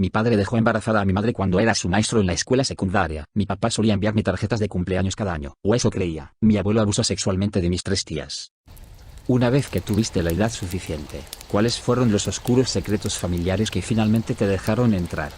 Mi padre dejó embarazada a mi madre cuando era su maestro en la escuela secundaria. Mi papá solía enviarme tarjetas de cumpleaños cada año, o eso creía. Mi abuelo abusó sexualmente de mis 3 tías. Una vez que tuviste la edad suficiente, ¿cuáles fueron los oscuros secretos familiares que finalmente te dejaron entrar?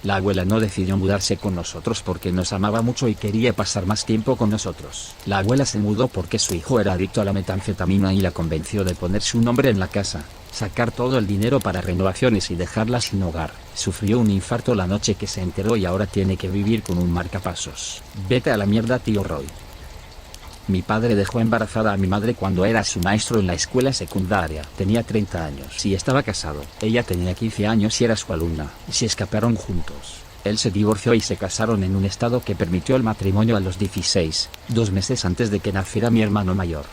La abuela no decidió mudarse con nosotros porque nos amaba mucho y quería pasar más tiempo con nosotros. La abuela se mudó porque su hijo era adicto a la metanfetamina y la convenció de poner su nombre en la casa, sacar todo el dinero para renovaciones y dejarla sin hogar. Sufrió un infarto la noche que se enteró y ahora tiene que vivir con un marcapasos. Vete a la mierda, tío Roy. Mi padre dejó embarazada a mi madre cuando era su maestro en la escuela secundaria. Tenía 30 años y estaba casado. Ella tenía 15 años y era su alumna. Se escaparon juntos. Él se divorció y se casaron en un estado que permitió el matrimonio a los 16, 2 meses antes de que naciera mi hermano mayor.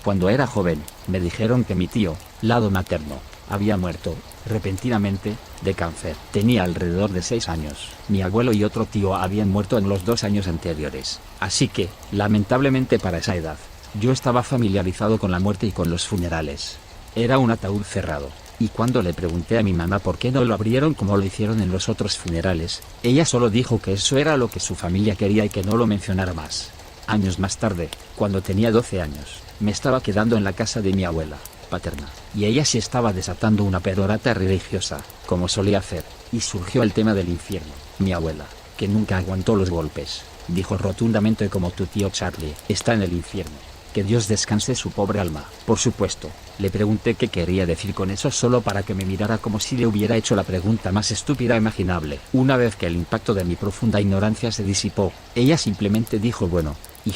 Cuando era joven, me dijeron que mi tío, lado materno, había muerto, repentinamente, de cáncer. Tenía alrededor de 6 años. Mi abuelo y otro tío habían muerto en los 2 años anteriores. Así que, lamentablemente para esa edad, yo estaba familiarizado con la muerte y con los funerales. Era un ataúd cerrado. Y cuando le pregunté a mi mamá por qué no lo abrieron como lo hicieron en los otros funerales, ella solo dijo que eso era lo que su familia quería y que no lo mencionara más. Años más tarde, cuando tenía 12 años, me estaba quedando en la casa de mi abuela paterna, y ella se estaba desatando una perorata religiosa, como solía hacer, y surgió el tema del infierno. Mi abuela, que nunca aguantó los golpes, dijo rotundamente como tu tío Charlie, está en el infierno. Que Dios descanse su pobre alma. Por supuesto, le pregunté qué quería decir con eso solo para que me mirara como si le hubiera hecho la pregunta más estúpida imaginable. Una vez que el impacto de mi profunda ignorancia se disipó, ella simplemente dijo bueno, y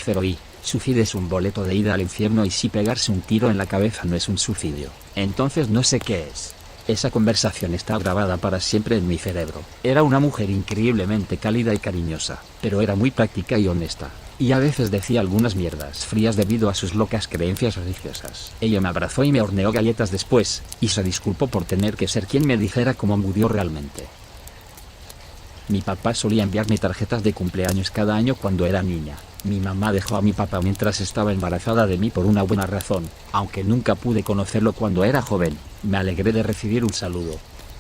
suicidio es un boleto de ida al infierno y si pegarse un tiro en la cabeza no es un suicidio, entonces no sé qué es. Esa conversación está grabada para siempre en mi cerebro. Era una mujer increíblemente cálida y cariñosa, pero era muy práctica y honesta. Y a veces decía algunas mierdas frías debido a sus locas creencias religiosas. Ella me abrazó y me horneó galletas después, y se disculpó por tener que ser quien me dijera cómo murió realmente. Mi papá solía enviarme tarjetas de cumpleaños cada año cuando era niña. Mi mamá dejó a mi papá mientras estaba embarazada de mí por una buena razón, aunque nunca pude conocerlo cuando era joven. Me alegré de recibir un saludo.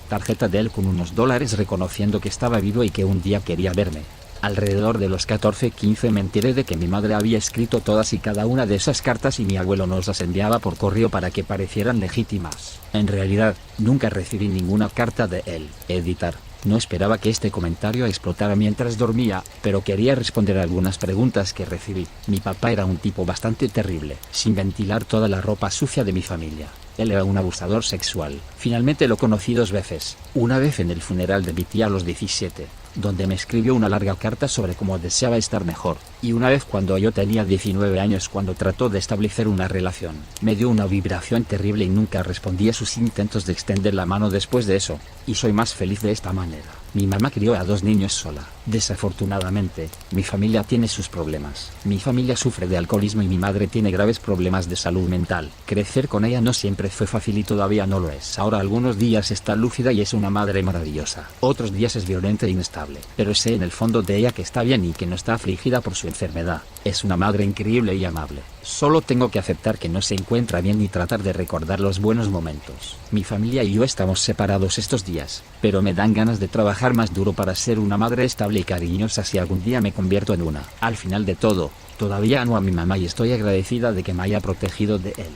Tarjeta de él con unos $, reconociendo que estaba vivo y que un día quería verme. Alrededor de los 14-15 me enteré de que mi madre había escrito todas y cada una de esas cartas y mi abuelo nos las enviaba por correo para que parecieran legítimas. En realidad, nunca recibí ninguna carta de él. Editar. No esperaba que este comentario explotara mientras dormía, pero quería responder a algunas preguntas que recibí. Mi papá era un tipo bastante terrible, sin ventilar toda la ropa sucia de mi familia. Él era un abusador sexual. Finalmente lo conocí 2 veces. Una vez en el funeral de mi tía a los 17, donde me escribió una larga carta sobre cómo deseaba estar mejor, y una vez cuando yo tenía 19 años cuando trató de establecer una relación. Me dio una vibración terrible y nunca respondí a sus intentos de extender la mano después de eso, y soy más feliz de esta manera. Mi mamá crió a 2 niños sola. Desafortunadamente, mi familia tiene sus problemas. Mi familia sufre de alcoholismo y mi madre tiene graves problemas de salud mental. Crecer con ella no siempre fue fácil y todavía no lo es. Ahora algunos días está lúcida y es una madre maravillosa. Otros días es violenta e inestable. Pero sé en el fondo de ella que está bien y que no está afligida por su enfermedad. Es una madre increíble y amable. Solo tengo que aceptar que no se encuentra bien y tratar de recordar los buenos momentos. Mi familia y yo estamos separados estos días, pero me dan ganas de trabajar más duro para ser una madre estable y cariñosa si algún día me convierto en una. Al final de todo, todavía amo a mi mamá y estoy agradecida de que me haya protegido de él.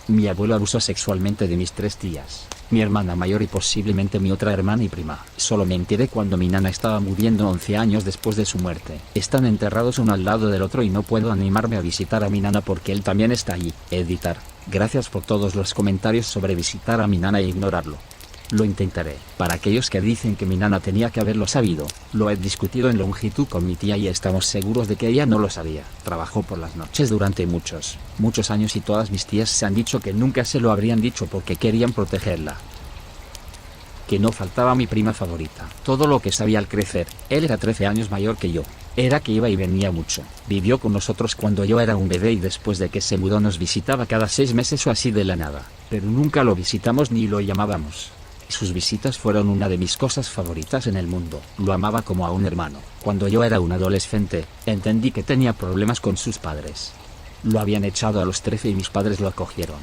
Mi abuelo abusó sexualmente de mis 3 tías, mi hermana mayor y posiblemente mi otra hermana y prima. Solo me enteré cuando mi nana estaba muriendo 11 años después de su muerte. Están enterrados uno al lado del otro y no puedo animarme a visitar a mi nana porque él también está allí. Editar. Gracias por todos los comentarios sobre visitar a mi nana e ignorarlo. Lo intentaré. Para aquellos que dicen que mi nana tenía que haberlo sabido, lo he discutido en longitud con mi tía y estamos seguros de que ella no lo sabía. Trabajó por las noches durante muchos años y todas mis tías se han dicho que nunca se lo habrían dicho porque querían protegerla. Que no faltaba mi prima favorita. Todo lo que sabía al crecer, él era 13 años mayor que yo. Era que iba y venía mucho. Vivió con nosotros cuando yo era un bebé y después de que se mudó nos visitaba cada 6 meses o así de la nada. Pero nunca lo visitamos ni lo llamábamos. Sus visitas fueron una de mis cosas favoritas en el mundo. Lo amaba como a un hermano. Cuando yo era un adolescente, entendí que tenía problemas con sus padres. Lo habían echado a los 13 y mis padres lo acogieron.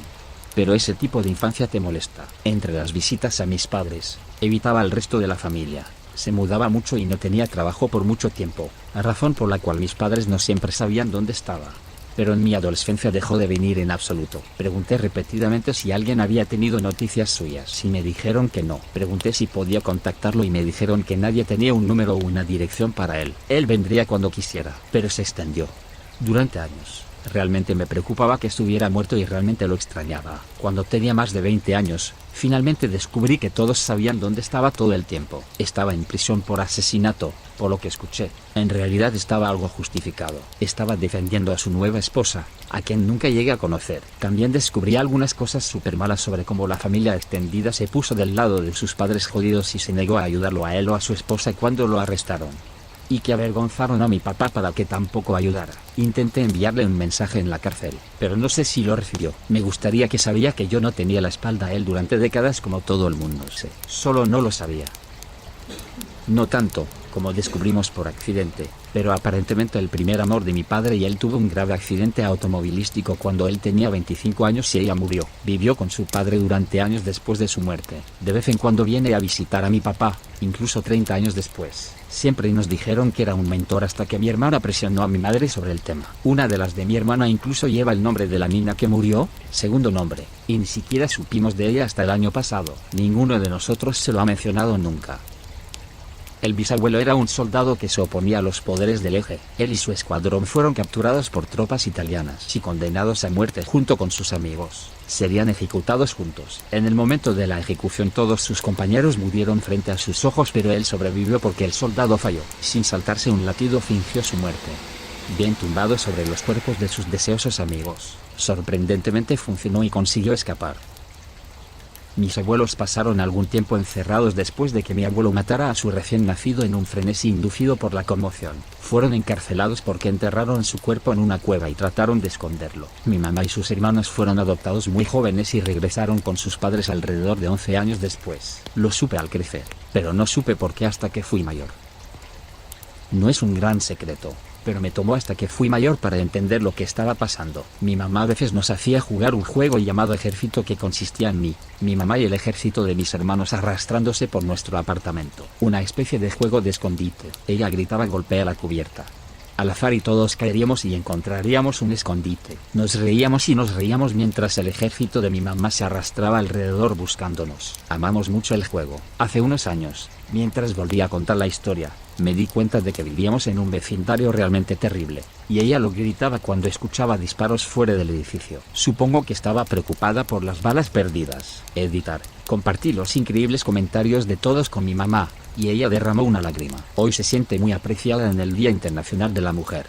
Pero ese tipo de infancia te molesta. Entre las visitas a mis padres, evitaba al resto de la familia. Se mudaba mucho y no tenía trabajo por mucho tiempo, razón por la cual mis padres no siempre sabían dónde estaba. Pero en mi adolescencia dejó de venir en absoluto. Pregunté repetidamente si alguien había tenido noticias suyas y me dijeron que no. Pregunté si podía contactarlo y me dijeron que nadie tenía un número o una dirección para él. Él vendría cuando quisiera, pero se extendió durante años. Realmente me preocupaba que estuviera muerto y realmente lo extrañaba. Cuando tenía más de 20 años, finalmente descubrí que todos sabían dónde estaba todo el tiempo. Estaba en prisión por asesinato, por lo que escuché. En realidad estaba algo justificado. Estaba defendiendo a su nueva esposa, a quien nunca llegué a conocer. También descubrí algunas cosas súper malas sobre cómo la familia extendida se puso del lado de sus padres jodidos y se negó a ayudarlo a él o a su esposa cuando lo arrestaron. Y que avergonzaron a mi papá para que tampoco ayudara. Intenté enviarle un mensaje en la cárcel, pero no sé si lo recibió. Me gustaría que sabía que yo no tenía la espalda a él durante décadas como todo el mundo sé. Solo no lo sabía. No tanto, como descubrimos por accidente, pero aparentemente el primer amor de mi padre y él tuvo un grave accidente automovilístico cuando él tenía 25 años y ella murió. Vivió con su padre durante años después de su muerte. De vez en cuando viene a visitar a mi papá, incluso 30 años después. Siempre nos dijeron que era un mentor hasta que mi hermana presionó a mi madre sobre el tema. Una de las de mi hermana incluso lleva el nombre de la niña que murió, segundo nombre, y ni siquiera supimos de ella hasta el año pasado. Ninguno de nosotros se lo ha mencionado nunca. El bisabuelo era un soldado que se oponía a los poderes del eje. Él y su escuadrón fueron capturados por tropas italianas y condenados a muerte junto con sus amigos. Serían ejecutados juntos. En el momento de la ejecución todos sus compañeros murieron frente a sus ojos, pero él sobrevivió porque el soldado falló. Sin saltarse un latido fingió su muerte. Bien tumbado sobre los cuerpos de sus deseosos amigos. Sorprendentemente funcionó y consiguió escapar. Mis abuelos pasaron algún tiempo encerrados después de que mi abuelo matara a su recién nacido en un frenesí inducido por la conmoción. Fueron encarcelados porque enterraron su cuerpo en una cueva y trataron de esconderlo. Mi mamá y sus hermanos fueron adoptados muy jóvenes y regresaron con sus padres alrededor de 11 años después. Lo supe al crecer, pero no supe por qué hasta que fui mayor. No es un gran secreto, pero me tomó hasta que fui mayor para entender lo que estaba pasando. Mi mamá a veces nos hacía jugar un juego llamado ejército que consistía en mí, mi mamá y el ejército de mis hermanos arrastrándose por nuestro apartamento. Una especie de juego de escondite. Ella gritaba: golpea la cubierta. Al azar y todos caeríamos y encontraríamos un escondite. Nos reíamos mientras el ejército de mi mamá se arrastraba alrededor buscándonos. Amamos mucho el juego. Hace unos años, mientras volvía a contar la historia, me di cuenta de que vivíamos en un vecindario realmente terrible, y ella lo gritaba cuando escuchaba disparos fuera del edificio. Supongo que estaba preocupada por las balas perdidas. Editar. Compartí los increíbles comentarios de todos con mi mamá, y ella derramó una lágrima. Hoy se siente muy apreciada en el Día Internacional de la Mujer.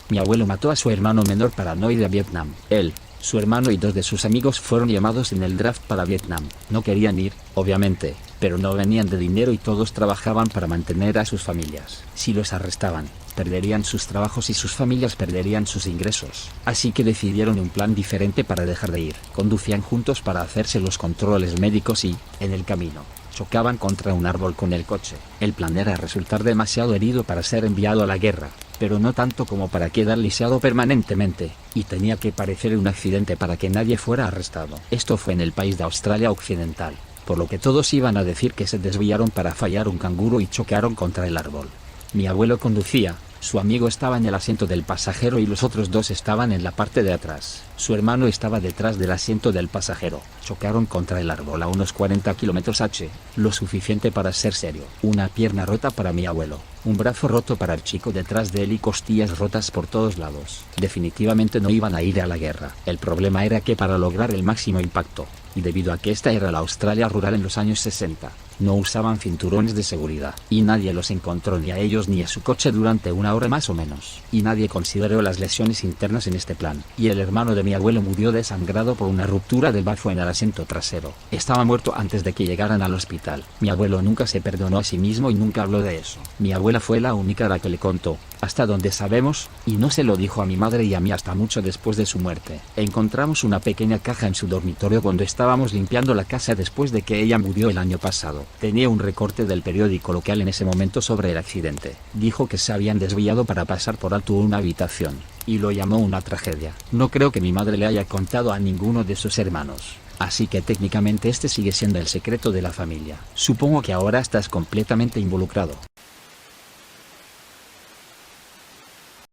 Mi abuelo mató a su hermano menor para no ir a Vietnam. Él, su hermano y 2 de sus amigos fueron llamados en el draft para Vietnam. No querían ir, obviamente, pero no venían de dinero y todos trabajaban para mantener a sus familias. Si los arrestaban, perderían sus trabajos y sus familias perderían sus ingresos. Así que decidieron un plan diferente para dejar de ir. Conducían juntos para hacerse los controles médicos y, en el camino, chocaban contra un árbol con el coche. El plan era resultar demasiado herido para ser enviado a la guerra, pero no tanto como para quedar lisiado permanentemente, y tenía que parecer un accidente para que nadie fuera arrestado. Esto fue en el país de Australia Occidental, por lo que todos iban a decir que se desviaron para fallar un canguro y chocaron contra el árbol. Mi abuelo conducía, su amigo estaba en el asiento del pasajero y los otros 2 estaban en la parte de atrás. Su hermano estaba detrás del asiento del pasajero. Chocaron contra el árbol a unos 40 km/h, lo suficiente para ser serio. Una pierna rota para mi abuelo, un brazo roto para el chico detrás de él y costillas rotas por todos lados. Definitivamente no iban a ir a la guerra. El problema era que para lograr el máximo impacto, y debido a que esta era la Australia rural en los años 60, no usaban cinturones de seguridad, y nadie los encontró ni a ellos ni a su coche durante 1 hora más o menos. Y nadie consideró las lesiones internas en este plan, y el hermano de mi abuelo murió desangrado por una ruptura del bazo en el asiento trasero. Estaba muerto antes de que llegaran al hospital. Mi abuelo nunca se perdonó a sí mismo y nunca habló de eso. Mi abuela fue la única a la que le contó, hasta donde sabemos, y no se lo dijo a mi madre y a mí hasta mucho después de su muerte. Encontramos una pequeña caja en su dormitorio cuando estábamos limpiando la casa después de que ella murió el año pasado. Tenía un recorte del periódico local en ese momento sobre el accidente. Dijo que se habían desviado para pasar por alto una habitación, y lo llamó una tragedia. No creo que mi madre le haya contado a ninguno de sus hermanos, así que técnicamente este sigue siendo el secreto de la familia. Supongo que ahora estás completamente involucrado.